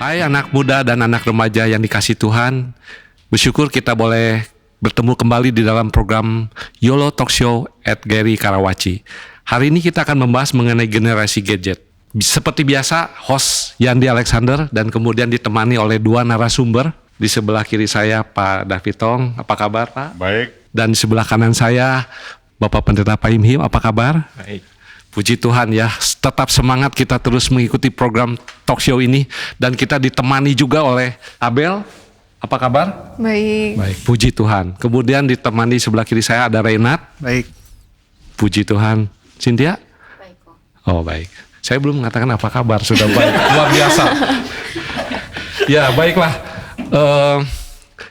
Hai anak muda dan anak remaja yang dikasih Tuhan. Bersyukur kita boleh bertemu kembali di dalam program YOLO Talk Show at Gary Karawaci. Hari ini kita akan membahas mengenai generasi gadget. Seperti biasa, host Yandi Alexander dan kemudian ditemani oleh dua narasumber. Di sebelah kiri saya Pak David Tong, apa kabar Pak? Baik. Dan di sebelah kanan saya Bapak Pendeta Pak Him, apa kabar? Baik. Puji Tuhan ya, tetap semangat kita terus mengikuti program talk show ini. Dan kita ditemani juga oleh Abel, apa kabar? Baik. Baik, puji Tuhan. Kemudian ditemani sebelah kiri saya ada Renat. Baik. Puji Tuhan. Cynthia? Baik kok. Oh baik. Saya belum mengatakan apa kabar, sudah baik. Luar biasa. Ya baiklah.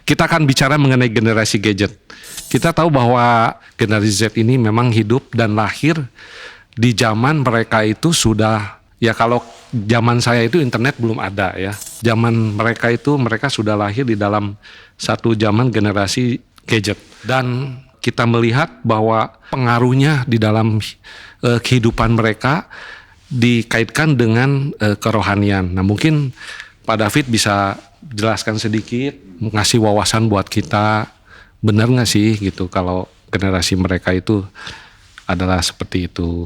Kita akan bicara mengenai generasi gadget. Kita tahu bahwa generasi Z ini memang hidup dan lahir di zaman mereka itu sudah, ya kalau zaman saya itu internet belum ada ya. Zaman mereka itu mereka sudah lahir di dalam satu zaman generasi gadget. Dan kita melihat bahwa pengaruhnya di dalam kehidupan mereka dikaitkan dengan kerohanian. Nah mungkin Pak David bisa jelaskan sedikit, ngasih wawasan buat kita, benar nggak sih gitu kalau generasi mereka itu adalah seperti itu?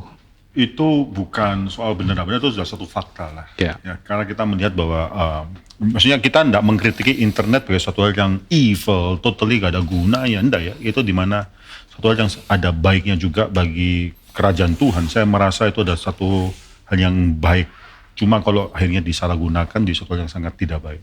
Itu bukan soal benar-benar, itu sudah satu fakta lah. Ya. Ya, karena kita melihat bahwa, maksudnya kita tidak mengkritiki internet sebagai suatu hal yang evil, totally gak ada gunanya, enggak ya. Itu dimana satu hal yang ada baiknya juga bagi kerajaan Tuhan. Saya merasa itu ada satu hal yang baik. Cuma kalau akhirnya disalahgunakan di suatu hal yang sangat tidak baik.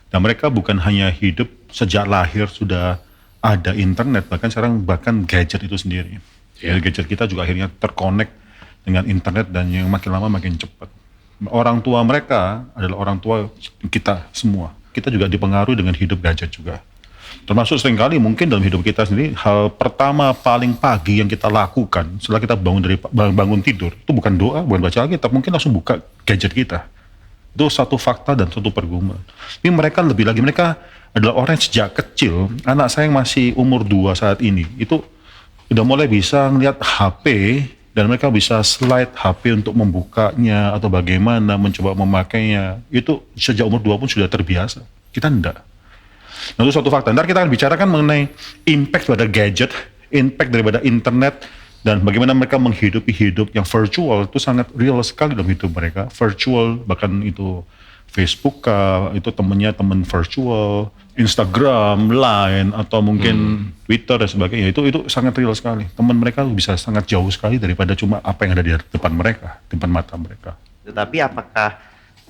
Dan mereka bukan hanya hidup sejak lahir sudah ada internet, bahkan sekarang gadget itu sendiri. Ya. Gadget kita juga akhirnya terkonek dengan internet dan yang makin lama makin cepat. Orang tua mereka adalah orang tua kita semua. Kita juga dipengaruhi dengan hidup gadget juga. Termasuk seringkali mungkin dalam hidup kita sendiri, hal pertama paling pagi yang kita lakukan setelah kita bangun tidur, itu bukan doa, bukan baca Alkitab, mungkin langsung buka gadget kita. Itu satu fakta dan satu pergumulan. Tapi mereka lebih lagi, mereka adalah orang yang sejak kecil, anak saya yang masih umur 2 saat ini, itu udah mulai bisa ngeliat HP, dan mereka bisa slide HP untuk membukanya atau bagaimana mencoba memakainya. Itu sejak umur 2 pun sudah terbiasa. Kita enggak. Nah itu suatu fakta. Ntar kita akan bicarakan mengenai impact pada gadget, impact daripada internet, dan bagaimana mereka menghidupi hidup yang virtual. Itu sangat real sekali dalam hidup mereka. Virtual, bahkan itu Facebook, itu teman virtual, Instagram, Line, atau mungkin Twitter dan sebagainya. Itu sangat real sekali. Teman mereka bisa sangat jauh sekali daripada cuma apa yang ada di depan mereka, di depan mata mereka. Tetapi apakah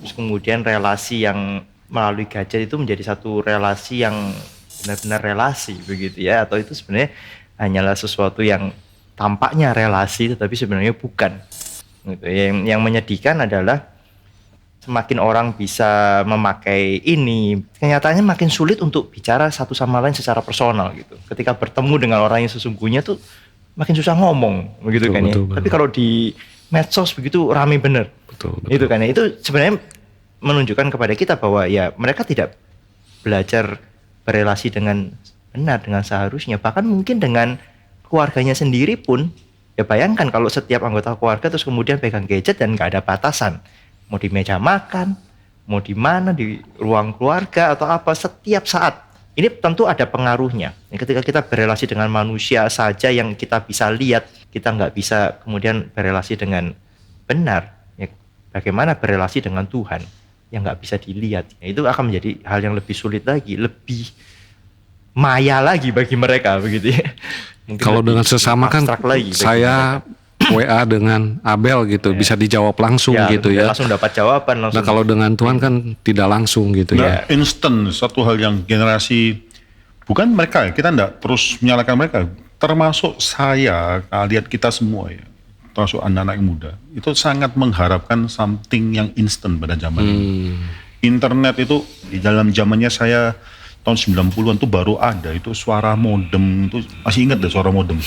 terus kemudian relasi yang melalui gadget itu menjadi satu relasi yang benar-benar relasi begitu ya? Atau itu sebenarnya hanyalah sesuatu yang tampaknya relasi tetapi sebenarnya bukan. Gitu. Yang menyedihkan adalah semakin orang bisa memakai ini, kenyataannya makin sulit untuk bicara satu sama lain secara personal gitu. Ketika bertemu dengan orang yang sesungguhnya tuh makin susah ngomong, begitu kan ya. Tapi kalau di medsos begitu rame bener. Betul. Itu kan ya. Itu sebenarnya menunjukkan kepada kita bahwa ya mereka tidak belajar berelasi dengan benar, dengan seharusnya. Bahkan mungkin dengan keluarganya sendiri pun, ya bayangkan kalau setiap anggota keluarga terus kemudian pegang gadget dan nggak ada batasan. Mau di meja makan, mau di mana, di ruang keluarga atau apa, setiap saat. Ini tentu ada pengaruhnya. Ketika kita berelasi dengan manusia saja yang kita bisa lihat, kita nggak bisa kemudian berelasi dengan benar. Ya, bagaimana berelasi dengan Tuhan yang nggak bisa dilihat? Ya, itu akan menjadi hal yang lebih sulit lagi, lebih maya lagi bagi mereka, begitu ya. Mungkin kalau dengan sesama kan saya WA dengan Abel gitu, bisa dijawab langsung ya, gitu ya. Langsung dapat jawaban langsung. Nah kalau dengan Tuhan kan tidak langsung gitu ya. Instant, satu hal yang generasi, bukan mereka, kita enggak terus menyalahkan mereka. Termasuk saya, lihat kita semua ya, termasuk anak-anak yang muda, itu sangat mengharapkan something yang instant pada zaman ini. Internet itu, di dalam zamannya saya, tahun 90-an tuh baru ada, itu suara modem, itu masih ingat deh suara modem.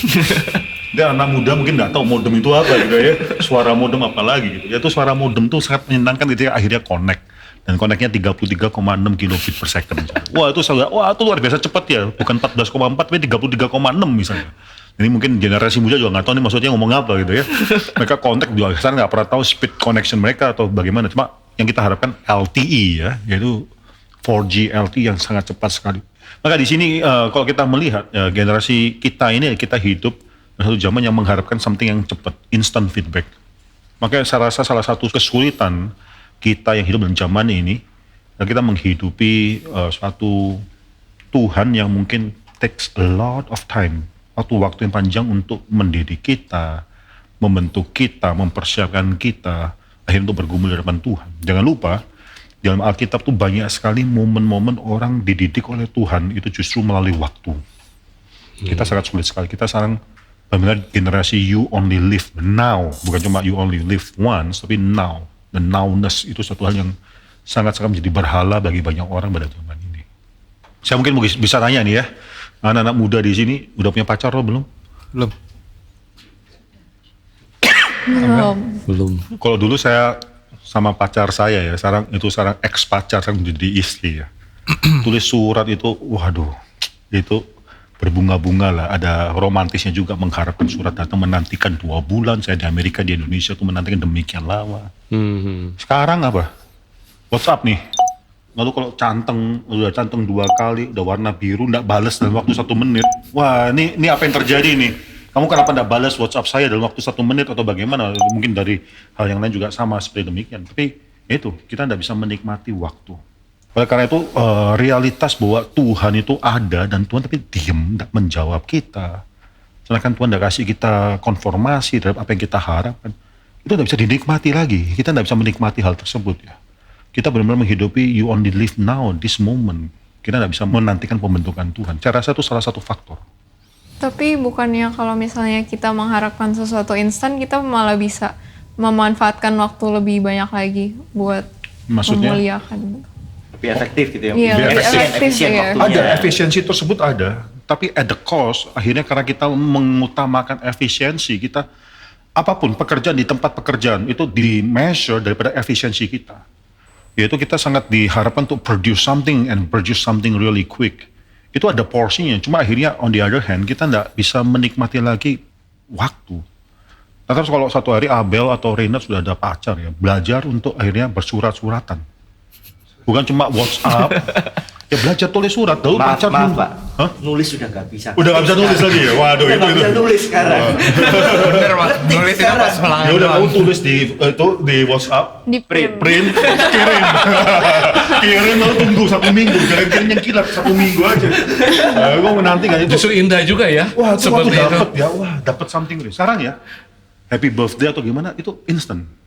Dia anak muda mungkin nggak tahu modem itu apa gitu ya, suara modem apa lagi gitu. Ya itu suara modem tuh sangat menyenangkan ketika akhirnya connect. Dan connectnya 33,6 kilobit per second. Wah itu luar biasa cepat ya, bukan 14,4 tapi 33,6 misalnya. Ini mungkin generasi muda juga nggak tahu nih maksudnya ngomong apa gitu ya. Mereka connect juga, saya nggak pernah tahu speed connection mereka atau bagaimana. Cuma yang kita harapkan LTE ya, yaitu 4G LTE yang sangat cepat sekali. Maka di sini kalau kita melihat generasi kita ini, kita hidup satu zaman yang mengharapkan something yang cepat, instant feedback. Makanya saya rasa salah satu kesulitan kita yang hidup dalam zaman ini, kita menghidupi suatu Tuhan yang mungkin takes a lot of time, waktu yang panjang untuk mendidik kita, membentuk kita, mempersiapkan kita, akhirnya untuk bergumul di hadapan Tuhan. Jangan lupa, dalam Alkitab tuh banyak sekali momen-momen orang dididik oleh Tuhan itu justru melalui waktu. Kita sangat sulit sekali. Kita sekarang benar generasi you only live now, bukan cuma you only live once, tapi now. The nowness itu satu hal yang sangat-sangat menjadi berhala bagi banyak orang pada zaman ini. Saya mungkin bisa tanya nih ya, anak-anak muda di sini udah punya pacar lo belum? Belum. Belum. Kalau dulu saya sama pacar saya ya, sekarang ex pacar, sekarang jadi istri ya. Tulis surat itu, waduh, itu berbunga-bunga lah. Ada romantisnya juga, mengharapkan surat datang, menantikan 2 bulan. Saya di Amerika, di Indonesia tuh menantikan demikian lama. Sekarang apa? WhatsApp nih. Lalu kalau udah canteng 2 kali, udah warna biru, nggak bales dalam waktu 1 menit. Wah, ini apa yang terjadi nih? Kamu kenapa nggak balas WhatsApp saya dalam waktu 1 menit atau bagaimana? Mungkin dari hal yang lain juga sama seperti demikian. Tapi itu, kita nggak bisa menikmati waktu. Oleh karena itu, realitas bahwa Tuhan itu ada dan Tuhan tapi diem, nggak menjawab kita. Sedangkan Tuhan nggak kasih kita konformasi terhadap apa yang kita harapkan. Itu nggak bisa dinikmati lagi. Kita nggak bisa menikmati hal tersebut ya. Kita benar-benar menghidupi you only live now, this moment. Kita nggak bisa menantikan pembentukan Tuhan. Saya rasa itu salah satu faktor. Tapi bukannya kalau misalnya kita mengharapkan sesuatu instan, kita malah bisa memanfaatkan waktu lebih banyak lagi buat memuliakan. Lebih efektif gitu ya. Iya, lebih efektif ya. Ada efisiensi tersebut ada, tapi at the cost, akhirnya karena kita mengutamakan efisiensi, kita apapun pekerjaan di tempat pekerjaan itu di measure daripada efisiensi kita. Yaitu kita sangat diharapkan untuk produce something and produce something really quick. Itu ada porsinya, cuma akhirnya on the other hand kita nggak bisa menikmati lagi waktu. Nah, terus kalau satu hari Abel atau Reinhard sudah ada pacar ya, belajar untuk akhirnya bersurat-suratan. Bukan cuma WhatsApp, ya belajar tulis surat. Dahulu pacar maaf, dulu. Pak. Hah? Nulis udah nggak bisa. Udah nggak bisa nulis lagi ya? Waduh, Udah nggak bisa nulis sekarang. Bener Mas, nulis itu pas ulangan Ya udah doang. kamu tulis di WhatsApp, Di print. kirim, lalu tunggu 1 minggu, jangan kirim yang kilat 1 minggu aja. Gue menanti kan itu. Justru indah juga ya. Wah, itu seperti waktu itu. dapet ya, dapet something real. Sekarang ya, happy birthday atau gimana, itu instant.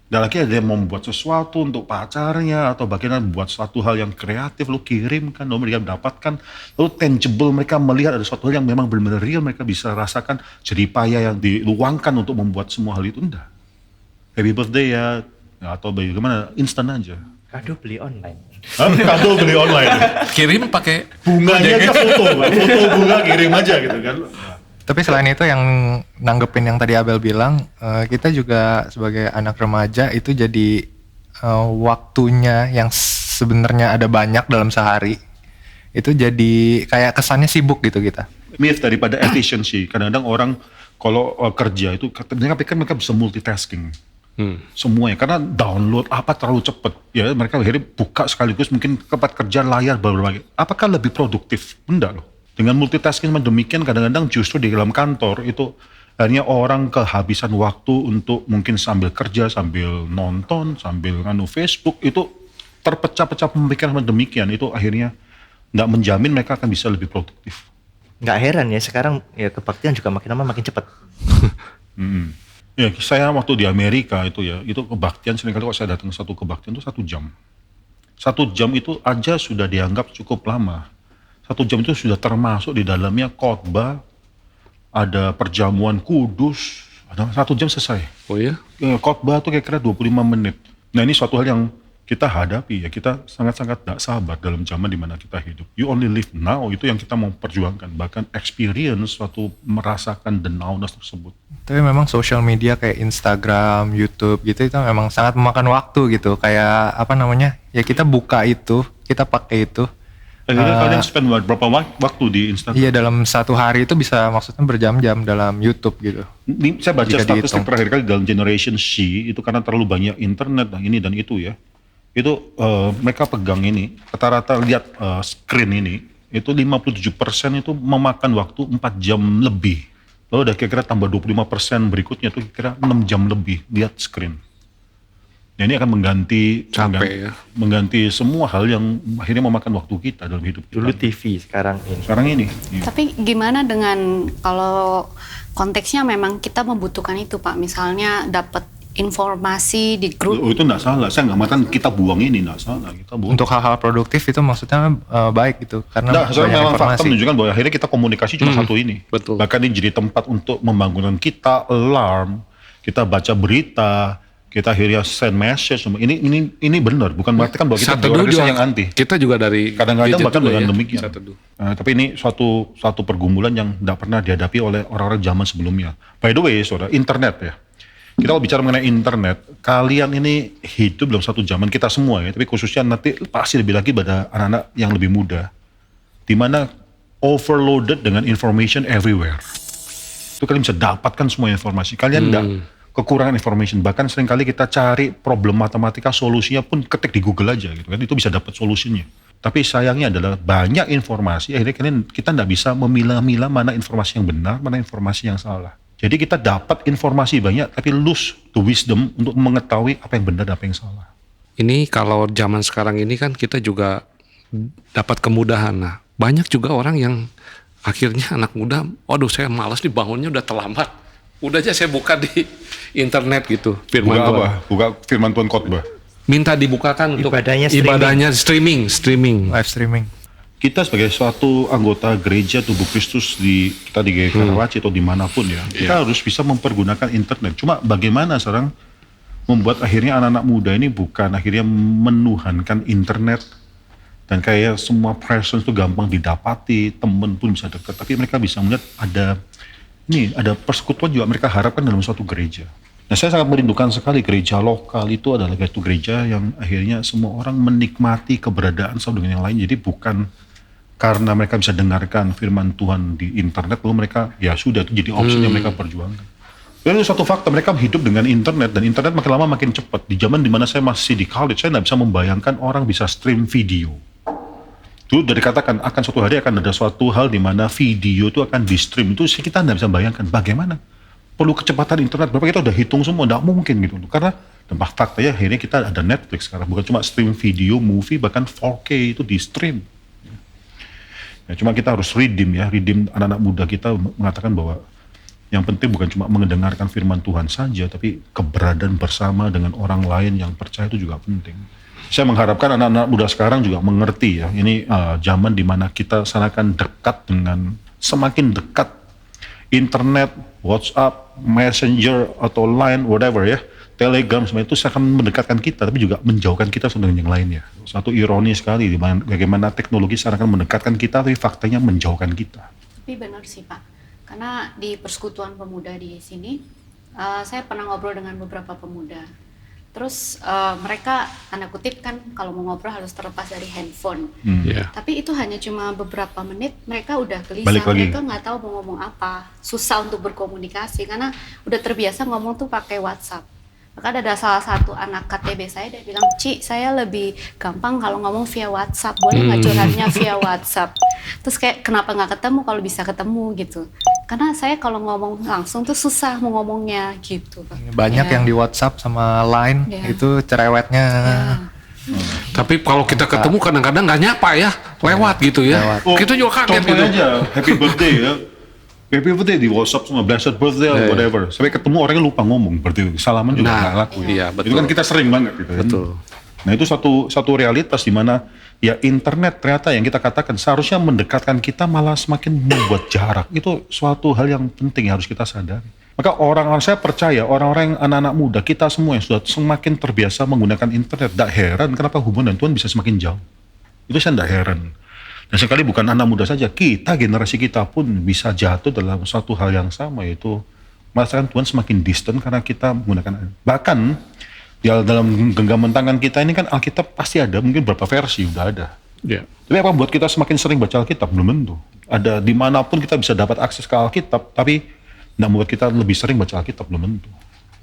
Dan lagi ada yang mau membuat sesuatu untuk pacarnya, atau bagaimana membuat suatu hal yang kreatif, lu kirimkan, lalu mereka mendapatkan, lalu tangible, mereka melihat ada suatu hal yang memang benar-benar real, mereka bisa rasakan jerih payah yang diluangkan untuk membuat semua hal itu. Enggak. Happy birthday ya, atau bagaimana, instan aja. Kado beli online. Kado beli online. Kirim pakai Bunganya aja foto, Pak. Foto bunga kirim aja gitu kan. Tapi selain itu yang nanggepin yang tadi Abel bilang, kita juga sebagai anak remaja itu jadi waktunya yang sebenarnya ada banyak dalam sehari. Itu jadi kayak kesannya sibuk gitu kita. Myth daripada efficiency. Kadang-kadang orang kalau kerja itu, mereka bisa multitasking. Semuanya, karena download apa terlalu cepat. Ya mereka akhirnya buka sekaligus mungkin tempat kerja layar berbagai. Apakah lebih produktif? Enggak loh. Dengan multitasking demikian kadang-kadang justru di dalam kantor itu akhirnya orang kehabisan waktu untuk mungkin sambil kerja, sambil nonton, sambil Facebook, itu terpecah-pecah pemikiran demikian, itu akhirnya nggak menjamin mereka akan bisa lebih produktif. Nggak heran ya sekarang ya kebaktian juga makin lama makin cepat. Ya, saya waktu di Amerika itu ya, itu kebaktian seringkali kalau saya datang satu kebaktian itu 1 jam. 1 jam itu aja sudah dianggap cukup lama. 1 jam itu sudah termasuk di dalamnya khotbah, ada perjamuan kudus, ada 1 jam selesai. Oh ya? Khotbah itu kira-kira 25 menit. Nah ini suatu hal yang kita hadapi ya, kita sangat-sangat tidak sabar dalam zaman di mana kita hidup. You only live now, itu yang kita mau perjuangkan. Bahkan experience suatu merasakan the nowness tersebut. Tapi memang social media kayak Instagram, YouTube gitu itu memang sangat memakan waktu gitu. Kayak apa namanya? Ya kita buka itu, kita pakai itu. Akhirnya kalian spend berapa waktu di Instagram? Iya, dalam 1 hari itu bisa maksudnya berjam-jam dalam YouTube gitu. Saya baca Jika statistik dihitung. terakhir kali dalam Generation C itu karena terlalu banyak internet dan ini dan itu ya. itu mereka pegang ini, rata-rata lihat screen ini, itu 57% itu memakan waktu 4 jam lebih. Lalu udah kira-kira tambah 25% berikutnya itu kira-kira 6 jam lebih lihat screen. Nah, ini akan mengganti semua hal yang akhirnya memakan waktu kita dalam hidup kita. Dulu TV, sekarang ini. Sekarang ini. Iya. Tapi gimana dengan kalau konteksnya memang kita membutuhkan itu Pak, misalnya dapat informasi di grup. Oh, itu enggak salah, saya nggak mengatakan kita buang ini, enggak salah. Kita buang. Untuk hal-hal produktif itu maksudnya baik gitu, karena Nah, banyak memang fakta informasi. menunjukkan bahwa akhirnya kita komunikasi cuma satu ini. Betul. Bahkan ini jadi tempat untuk membangunkan kita, alarm, kita baca berita, kita akhirnya send message. Ini benar, bukan berarti kan bahwa kita Satu orang juga yang anti. Kita juga dari Kadang-kadang gadget bahkan juga dengan ya, demikian. Satu teduh. Tapi ini suatu pergumulan yang tidak pernah dihadapi oleh orang-orang zaman sebelumnya. By the way, saudara, internet ya. Kita kalau bicara mengenai internet, kalian ini hidup dalam satu zaman, kita semua ya, tapi khususnya nanti pasti lebih lagi pada anak-anak yang lebih muda, di mana overloaded dengan information everywhere. Itu kalian bisa dapatkan semua informasi. Kalian tidak kekurangan information. Bahkan seringkali kita cari problem matematika, solusinya pun ketik di Google aja gitu kan, itu bisa dapat solusinya. Tapi sayangnya adalah banyak informasi, akhirnya kita tidak bisa memilah-milah mana informasi yang benar, mana informasi yang salah. Jadi kita dapat informasi banyak, tapi lose the wisdom untuk mengetahui apa yang benar dan apa yang salah. Ini kalau zaman sekarang ini kan kita juga dapat kemudahan. Nah, banyak juga orang yang akhirnya anak muda, waduh saya malas nih bangunnya udah terlambat. Udah aja saya buka di internet gitu, firman Buka Tuhan. apa? Buka firman Tuhan khotbah. Minta dibukakan untuk Ibadahnya streaming. Live streaming. Kita sebagai suatu anggota gereja tubuh Kristus kita di Karawaci atau dimanapun ya, kita harus bisa mempergunakan internet. Cuma bagaimana sekarang membuat akhirnya anak-anak muda ini bukan akhirnya menuhankan internet dan kayak semua presence itu gampang didapati, temen pun bisa dekat, tapi mereka bisa melihat ada persekutuan juga mereka harapkan dalam suatu gereja. Nah, saya sangat merindukan sekali gereja lokal itu adalah satu gereja yang akhirnya semua orang menikmati keberadaan satu dengan yang lain. Jadi bukan karena mereka bisa dengarkan firman Tuhan di internet, lalu mereka ya sudah itu jadi opsi yang mereka perjuangkan. Dan itu satu fakta, mereka hidup dengan internet dan internet makin lama makin cepat. Di zaman dimana saya masih di college, saya tidak bisa membayangkan orang bisa stream video. Dulu udah dikatakan akan suatu hari akan ada suatu hal di mana video itu akan di stream, itu kita tidak bisa bayangkan bagaimana. Perlu kecepatan internet berapa, kita udah hitung semua, tidak mungkin gitu. Karena dampak fakta ya akhirnya kita ada Netflix sekarang, bukan cuma stream video, movie, bahkan 4K itu di stream. Ya, cuma kita harus redeem anak-anak muda kita mengatakan bahwa yang penting bukan cuma mendengarkan firman Tuhan saja, tapi keberadaan bersama dengan orang lain yang percaya itu juga penting. Saya mengharapkan anak-anak muda sekarang juga mengerti ya, ini zaman dimana kita sanakan dekat dengan, semakin dekat internet, WhatsApp, Messenger atau Line, whatever ya, Telegram, semua itu akan mendekatkan kita, tapi juga menjauhkan kita dengan yang lainnya. Satu ironi sekali, bagaimana teknologi sekarang akan mendekatkan kita, tapi faktanya menjauhkan kita. Tapi benar sih Pak, karena di persekutuan pemuda di sini, saya pernah ngobrol dengan beberapa pemuda. Terus mereka tanda kutip kan kalau mau ngobrol harus terlepas dari handphone. Yeah. Tapi itu hanya cuma beberapa menit, mereka udah gelisah, Balik lagi. mereka nggak tahu mau ngomong apa, susah untuk berkomunikasi karena udah terbiasa ngomong tuh pakai WhatsApp. Maka ada salah satu anak KTB saya, dia bilang, Ci, saya lebih gampang kalau ngomong via WhatsApp, boleh nggak curhatnya via WhatsApp? Terus kayak kenapa nggak ketemu kalau bisa ketemu gitu? Karena saya kalau ngomong langsung tuh susah mau ngomongnya gitu. Pak. Banyak Ya. yang di WhatsApp sama Line Ya. itu cerewetnya. Ya. Tapi kalau kita ketemu kadang-kadang nggak nyapa ya, lewat gitu ya. Kita juga kaget Contohnya gitu. aja, happy birthday ya. Happy birthday di WhatsApp sama blessed birthday atau whatever. Sampai ketemu orangnya lupa ngomong, berarti salaman juga Nah, nggak laku. iya, Itu betul. kan kita sering banget gitu. Kan. Betul. Nah itu satu realitas di mana ya internet ternyata yang kita katakan seharusnya mendekatkan kita malah semakin membuat jarak. Itu suatu hal yang penting yang harus kita sadari. Maka saya percaya orang-orang yang anak-anak muda kita semua yang sudah semakin terbiasa menggunakan internet, tidak heran kenapa hubungan Tuhan bisa semakin jauh. Itu saya tidak heran. Dan sekali bukan anak muda saja, kita generasi kita pun bisa jatuh dalam suatu hal yang sama, yaitu merasakan Tuhan semakin distant karena kita menggunakan. Bahkan di dalam genggaman tangan kita ini kan Alkitab pasti ada, mungkin berapa versi udah ada. Ya. Tapi apa buat kita semakin sering baca Alkitab? Belum tentu. Ada dimanapun kita bisa dapat akses ke Alkitab, tapi tidak membuat kita lebih sering baca Alkitab, belum tentu.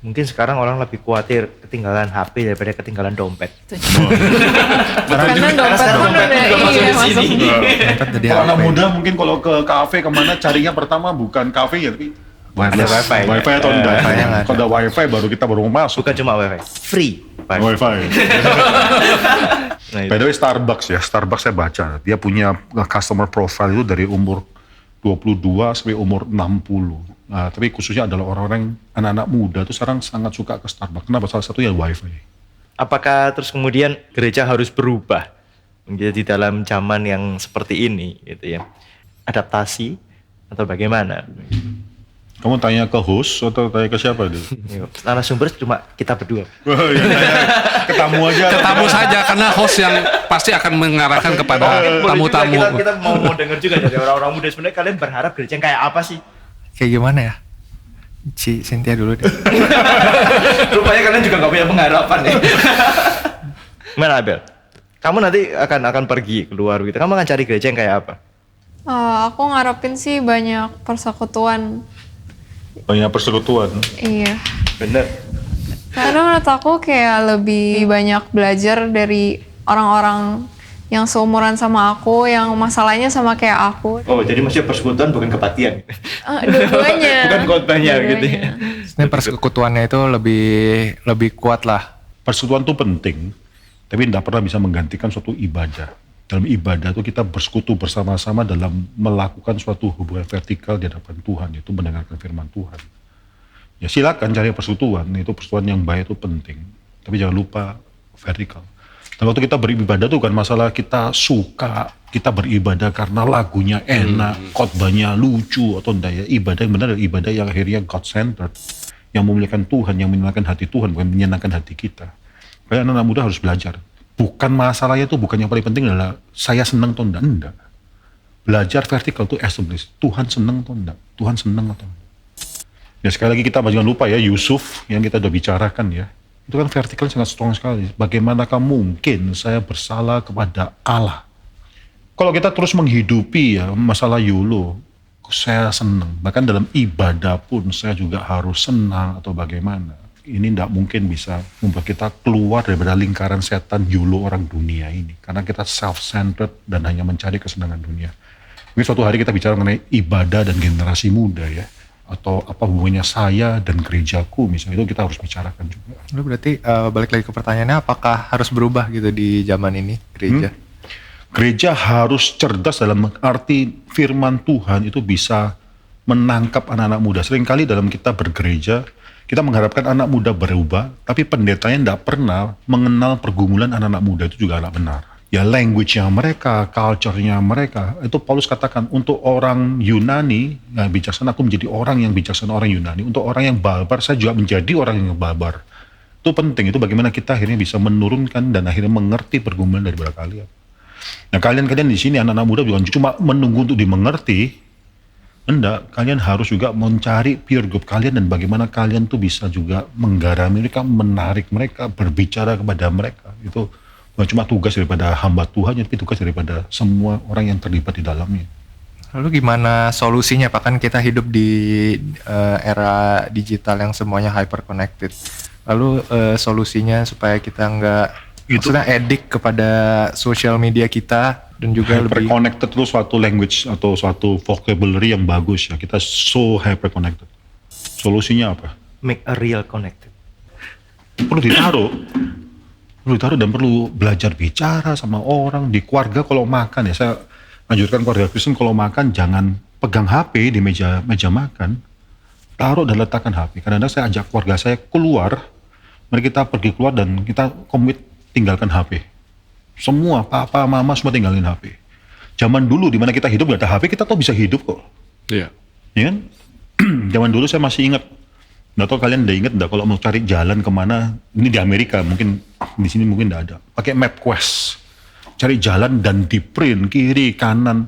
Mungkin sekarang orang lebih khawatir ketinggalan HP daripada ketinggalan dompet. Karena dompet juga masuk di sini. Dompet jadi Kalau anak HP. muda mungkin kalau ke kafe kemana carinya pertama bukan kafe ya, tapi Ada wifi. wifi atau enggak. wifi yang ada. Kalau ada wifi baru kita baru masuk. Bukan cuma wifi, free. Wifi. Nah, itu. By the way Starbucks ya, Starbucks saya baca, dia punya customer profile itu dari umur 22 sampai umur 60. Nah, tapi khususnya adalah orang-orang anak-anak muda tuh sekarang sangat suka ke Starbucks. Kenapa? Salah satunya wifi. Apakah terus kemudian gereja harus berubah menjadi dalam zaman yang seperti ini gitu ya? Adaptasi atau bagaimana? Kamu tanya ke host atau tanya ke siapa dia? Narasumber cuma kita berdua. Wah, ya, ketemu aja. Ketemu saja karena host yang pasti akan mengarahkan kepada Boleh juga tamu-tamu. kita mau dengar juga dari orang-orang muda, sebenarnya kalian berharap gereja yang kayak apa sih? Kayak gimana ya? Cynthia dulu deh. Rupanya kalian juga nggak punya pengharapan ya. Gimana Abel? Kamu nanti akan pergi keluar gitu. Kamu akan cari gereja yang kayak apa? Aku ngarepin sih banyak persekutuan. Banyak persekutuan. Iya. Bener. Karena menurut aku kayak lebih banyak belajar dari orang-orang yang seumuran sama aku, yang masalahnya sama kayak aku. Oh, jadi maksudnya persekutuan bukan kebaktian. Dua-duanya. Bukan khotbahnya gitu ya. Sebenarnya persekutuannya itu lebih kuat lah. Persekutuan itu penting, tapi tidak pernah bisa menggantikan suatu ibadah. Dalam ibadah itu kita bersekutu bersama-sama dalam melakukan suatu hubungan vertikal di hadapan Tuhan, yaitu mendengarkan firman Tuhan. Ya silakan cari persekutuan, itu persekutuan yang baik itu penting. Tapi jangan lupa vertikal. Dan waktu kita beribadah itu kan masalah kita suka, kita beribadah karena lagunya enak, khotbahnya lucu atau enggak ya. Ibadah yang benar adalah ibadah yang akhirnya God-centered, yang memuliakan Tuhan, yang menyenangkan hati Tuhan, bukan menyenangkan hati kita. Kayak anak-anak muda harus belajar. Bukan masalahnya itu, bukan yang paling penting adalah saya senang atau enggak. Belajar vertikal itu establish. Tuhan senang atau enggak? Tuhan senang atau enggak? Ya sekali lagi kita jangan lupa ya, Yusuf yang kita udah bicarakan ya. Itu kan vertikal sangat strong sekali. Bagaimanakah mungkin saya bersalah kepada Allah? Kalau kita terus menghidupi ya masalah YOLO, saya senang. Bahkan dalam ibadah pun saya juga harus senang atau bagaimana. Ini tidak mungkin bisa membuat kita keluar daripada lingkaran setan YOLO orang dunia ini. Karena kita self-centered dan hanya mencari kesenangan dunia. Mungkin suatu hari kita bicara mengenai ibadah dan generasi muda ya. Atau apa hubungannya saya dan gerejaku misalnya, itu kita harus bicarakan juga. Lu berarti balik lagi ke pertanyaannya, apakah harus berubah gitu di zaman ini gereja? Gereja harus cerdas dalam arti firman Tuhan itu bisa menangkap anak-anak muda. Seringkali dalam kita bergereja, kita mengharapkan anak muda berubah, tapi pendetanya tidak pernah mengenal pergumulan anak-anak muda itu juga tidak benar. Ya language-nya mereka, culture-nya mereka, itu Paulus katakan untuk orang Yunani, yang bijaksana aku menjadi orang yang bijaksana orang Yunani, untuk orang yang barbar saya juga menjadi orang yang barbar. Itu penting, itu bagaimana kita akhirnya bisa menurunkan dan akhirnya mengerti pergumulan daripada kalian. Nah kalian di sini anak-anak muda bukan cuma menunggu untuk dimengerti, enggak, kalian harus juga mencari peer group kalian dan bagaimana kalian tuh bisa juga menggarami mereka, menarik mereka, berbicara kepada mereka. Itu bukan cuma tugas daripada hamba Tuhan, tapi tugas daripada semua orang yang terlibat di dalamnya. Lalu gimana solusinya Pak? Kan kita hidup di era digital yang semuanya hyper connected. Lalu solusinya supaya kita nggak maksudnya edik kepada sosial media kita dan juga Hyper lebih connected itu suatu language atau suatu vocabulary yang bagus ya. Kita so hyper connected. Solusinya apa? Make a real connected. Perlu ditaruh dan perlu belajar bicara sama orang di keluarga. Kalau makan ya, saya anjurkan keluarga Kristen kalau makan jangan pegang HP di meja makan, taruh dan letakkan HP. Kadang-kadang saya ajak keluarga saya keluar, mari kita pergi keluar dan kita komit tinggalkan HP. Semua papa mama semua tinggalin HP. Zaman dulu di mana kita hidup gak ada HP, kita tuh bisa hidup kok. Iya. Ya kan? Zaman dulu saya masih ingat. Nggak tahu kalian udah inget nggak kalau mau cari jalan kemana, ini di Amerika mungkin, di sini mungkin nggak ada. Pakai MapQuest, cari jalan dan di print kiri kanan.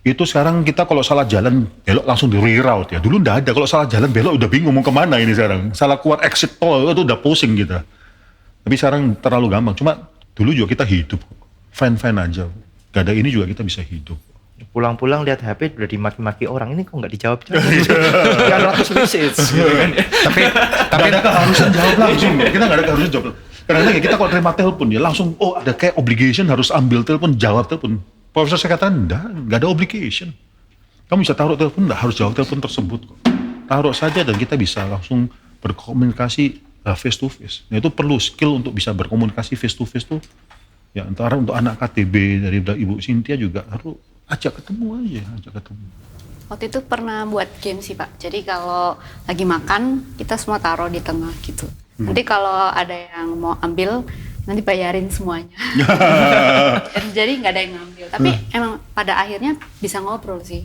Itu sekarang kita kalau salah jalan belok langsung di reroute ya. Dulu nggak ada, kalau salah jalan belok udah bingung mau kemana ini sekarang. Salah keluar exit tol itu udah pusing kita. Tapi sekarang terlalu gampang. Cuma dulu juga kita hidup, fine aja. Gak ada ini juga kita bisa hidup. Pulang-pulang lihat HP udah dimaki-maki orang, ini kok nggak dijawab sekian ratus message gitu kan. Tapi Gak ada keharusan jawab langsung. Kita gak ada keharusan jawab. Kadang-kadang ya kita kalau terima telepon ya langsung, oh ada kayak obligation harus ambil telepon, jawab telepon. Profesor saya katakan, enggak ada obligation. Kamu bisa taruh telepon, enggak harus jawab telepon tersebut kok. Taruh saja dan kita bisa langsung berkomunikasi face to face. Nah, itu perlu skill untuk bisa berkomunikasi face to face tuh. Ya antara untuk anak KTB dari Ibu Cynthia juga harus ajak ketemu aja, ajak ketemu. Waktu itu pernah buat game sih Pak. Jadi kalau lagi makan kita semua taruh di tengah gitu. Nanti kalau ada yang mau ambil nanti bayarin semuanya. Jadi nggak ada yang ngambil. Tapi emang pada akhirnya bisa ngobrol sih.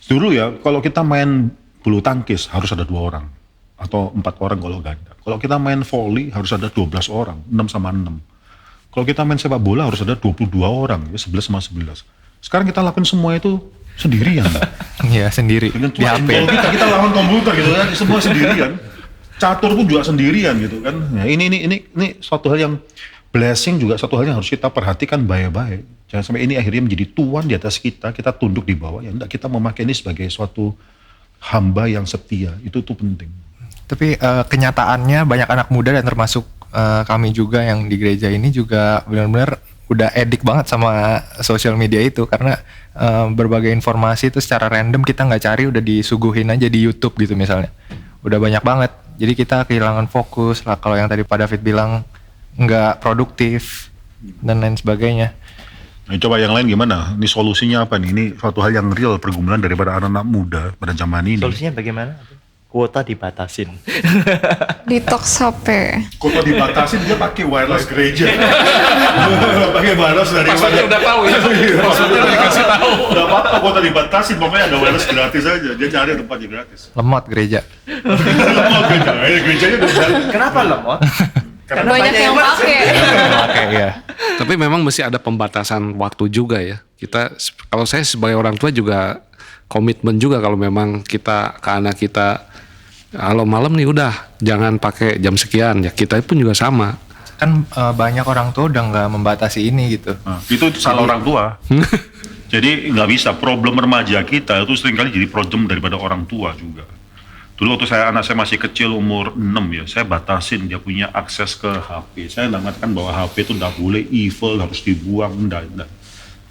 Dulu ya kalau kita main bulu tangkis harus ada 2 orang atau 4 orang kalau ganda. Kalau kita main volley harus ada 12 orang, 6 sama 6. Kalau kita main sepak bola harus ada 22 orang, ya 11 sama 11. Sekarang kita lakukan semua itu sendirian. ya sendiri Dengan di HP. Kalau kita lawan komputer gitu kan, semua sendirian. Catur pun juga sendirian gitu kan. Nah, ini suatu hal yang blessing juga, satu hal yang harus kita perhatikan baik-baik. Jangan sampai ini akhirnya menjadi tuan di atas kita tunduk di bawah. Ya enggak, kita memakai ini sebagai suatu hamba yang setia. Itu penting. Tapi kenyataannya banyak anak muda dan termasuk kami juga yang di gereja ini juga benar-benar udah edik banget sama sosial media itu, karena berbagai informasi itu secara random kita nggak cari udah disuguhin aja di YouTube gitu misalnya. Udah banyak banget. Jadi kita kehilangan fokus lah, kalau yang tadi Pak David bilang nggak produktif dan lain sebagainya. Nah, coba yang lain gimana? Ini solusinya apa nih? Ini suatu hal yang real pergumulan daripada anak-anak muda pada zaman ini. Solusinya bagaimana? Kuota dibatasin. Detox HP. Kuota dibatasin, dia pakai wireless gereja. Pakai wireless dari Maksudnya udah tahu ya. Maksudnya udah dikasih tahu. Udah apa-apa kuota dibatasin, pokoknya ada wireless gratis aja. Dia cari tempat yang gratis. Lemot gereja. Gerejanya udah. Kenapa lemot? Karena Banyak yang pakai. Oke ya. Tapi memang mesti ada pembatasan waktu juga ya. Kita, kalau saya sebagai orang tua juga komitmen juga kalau memang kita ke anak kita, kalau malam nih udah jangan pakai jam sekian ya, kita pun juga sama. Kan banyak orang tua udah nggak membatasi ini gitu. Nah, itu salah orang tua. Jadi nggak bisa, problem remaja kita itu seringkali jadi problem daripada orang tua juga. Dulu waktu anak saya masih kecil umur 6 ya, saya batasin dia punya akses ke HP. Saya nggak mengatakan bahwa HP itu nggak boleh, evil, harus dibuang, enggak.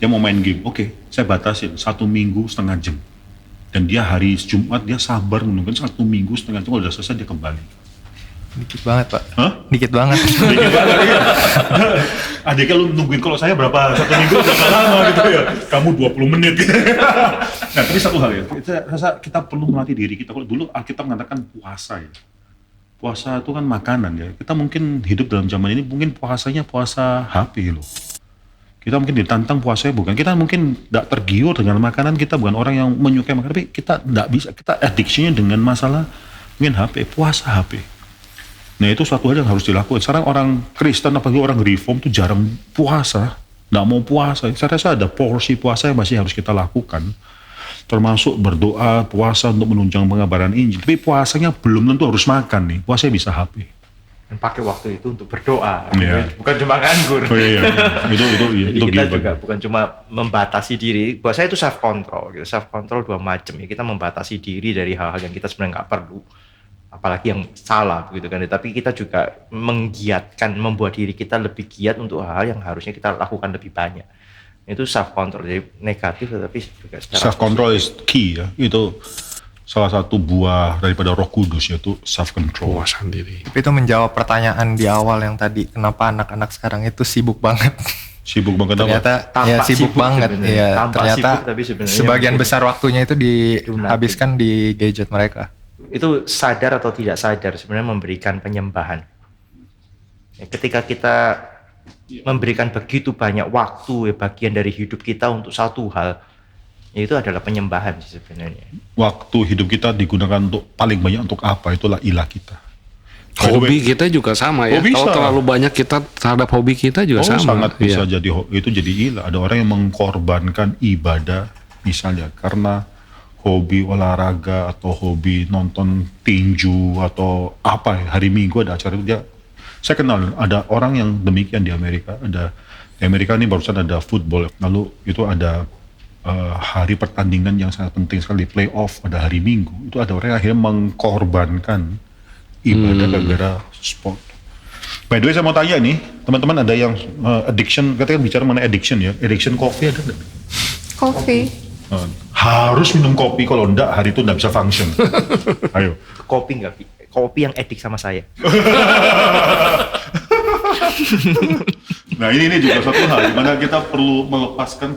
Dia mau main game, oke, saya batasin 1 minggu setengah jam. Dan dia hari Jumat dia sabar menunggu 1 minggu setengah jam, kalau udah selesai dia kembali. Dikit banget Pak. Hah? Dikit banget. Dikit banget ya. Adiknya lu nungguin, kalau saya berapa, 1 minggu berapa lama gitu ya. Kamu 20 menit gitu. Nah tapi satu hal ya, kita perlu melatih diri kita. Kalau dulu Alkitab mengatakan puasa ya. Puasa itu kan makanan ya. Kita mungkin hidup dalam zaman ini mungkin puasanya puasa HP loh. Kita mungkin ditantang puasanya bukan. Kita mungkin tidak tergiur dengan makanan, kita bukan orang yang menyukai makanan, tapi kita tidak bisa. Kita addiction-nya dengan masalah mungkin HP, puasa HP. Nah itu suatu hal yang harus dilakukan. Sekarang orang Kristen apalagi orang Reform itu jarang puasa, nggak mau puasa. Saya rasa ada porsi puasa yang masih harus kita lakukan, termasuk berdoa, puasa untuk menunjang pengabaran Injil. Tapi puasanya belum tentu harus makan nih, puasanya bisa HP. Dan pakai waktu itu untuk berdoa, Iya. bukan cuma nganggur. Oh iya, itu Jadi kita gila. juga bukan cuma membatasi diri. Buat saya itu self control. Gitu. Self control 2 macam ya. Kita membatasi diri dari hal-hal yang kita sebenarnya nggak perlu, apalagi yang salah begitu kan. Tapi kita juga menggiatkan, membuat diri kita lebih giat untuk hal yang harusnya kita lakukan lebih banyak. Itu self control. Jadi negatif tetapi juga secara Self control is key ya. Itu salah satu buah daripada Roh Kudus, yaitu self control. Puasan diri. Tapi itu menjawab pertanyaan di awal yang tadi, kenapa anak-anak sekarang itu sibuk banget. Sibuk banget apa? Ternyata ya Tampak sibuk sibuk banget. sebenarnya. Ya, Tampak ternyata sibuk, tapi sebenarnya sebagian mungkin besar waktunya itu dihabiskan di gadget mereka. itu sadar atau tidak sadar sebenarnya memberikan penyembahan. Ya, ketika kita memberikan begitu banyak waktu, bagian dari hidup kita untuk satu hal, ya itu adalah penyembahan sih sebenarnya. Waktu hidup kita digunakan untuk paling banyak untuk apa? Itulah ilah kita. Hobi kita juga sama ya. Oh, bisa. Kalau terlalu banyak kita terhadap hobi kita juga sama. Sangat bisa Iya. jadi itu jadi ilah. Ada orang yang mengkorbankan ibadah misalnya karena hobi olahraga atau hobi nonton tinju atau apa ya, hari Minggu ada acara itu dia. Saya kenal ada orang yang demikian di Amerika. Ada di Amerika ini barusan ada football, lalu itu ada hari pertandingan yang sangat penting sekali, playoff pada hari Minggu, itu ada orang yang akhirnya mengkorbankan ibadah gara-gara sport. By the way, saya mau tanya nih, teman-teman ada yang addiction, kita kan bicara mengenai addiction ya, addiction kopi ada nggak? Kopi. Harus minum kopi, kalau enggak hari itu enggak bisa function. Ayo. Kopi nggak? Kopi yang edik sama saya. Nah ini juga satu hal dimana kita perlu melepaskan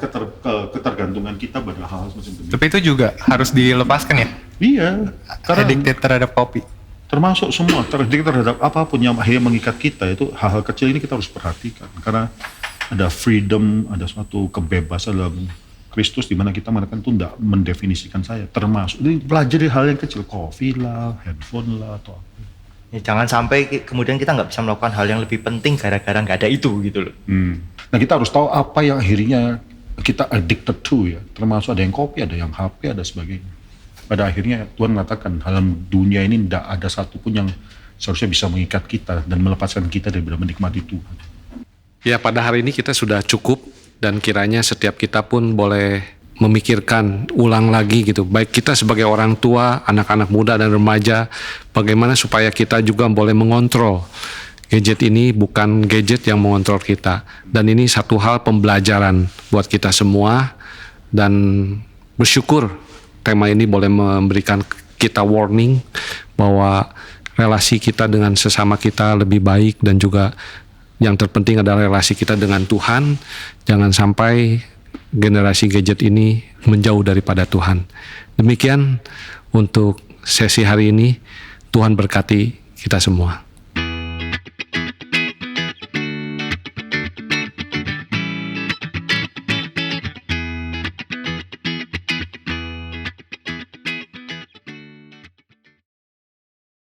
ketergantungan kita pada hal semacam itu. Tapi itu juga harus dilepaskan ya? Iya, karena Addicted terhadap kopi. termasuk semua terhadap apapun yang akhirnya mengikat kita, itu hal-hal kecil ini kita harus perhatikan karena ada freedom, ada suatu kebebasan dalam Kristus di mana kita mengatakan itu tidak mendefinisikan saya, termasuk ini pelajari hal yang kecil, kopi lah, handphone lah atau apa. Ya, jangan sampai kemudian kita nggak bisa melakukan hal yang lebih penting gara-gara nggak ada itu gitu loh. Nah kita harus tahu apa yang akhirnya kita addicted to ya, termasuk ada yang kopi, ada yang HP, ada sebagainya. Pada akhirnya Tuhan mengatakan dalam dunia ini tidak ada satupun yang seharusnya bisa mengikat kita dan melepaskan kita dari menikmati Tuhan. Ya, pada hari ini kita sudah cukup dan kiranya setiap kita pun boleh memikirkan ulang lagi gitu. Baik kita sebagai orang tua, anak-anak muda dan remaja, bagaimana supaya kita juga boleh mengontrol. Gadget ini bukan gadget yang mengontrol kita. Dan ini satu hal pembelajaran buat kita semua, dan bersyukur tema ini boleh memberikan kita warning bahwa relasi kita dengan sesama kita lebih baik, dan juga yang terpenting adalah relasi kita dengan Tuhan. Jangan sampai generasi gadget ini menjauh daripada Tuhan. Demikian untuk sesi hari ini. Tuhan berkati kita semua.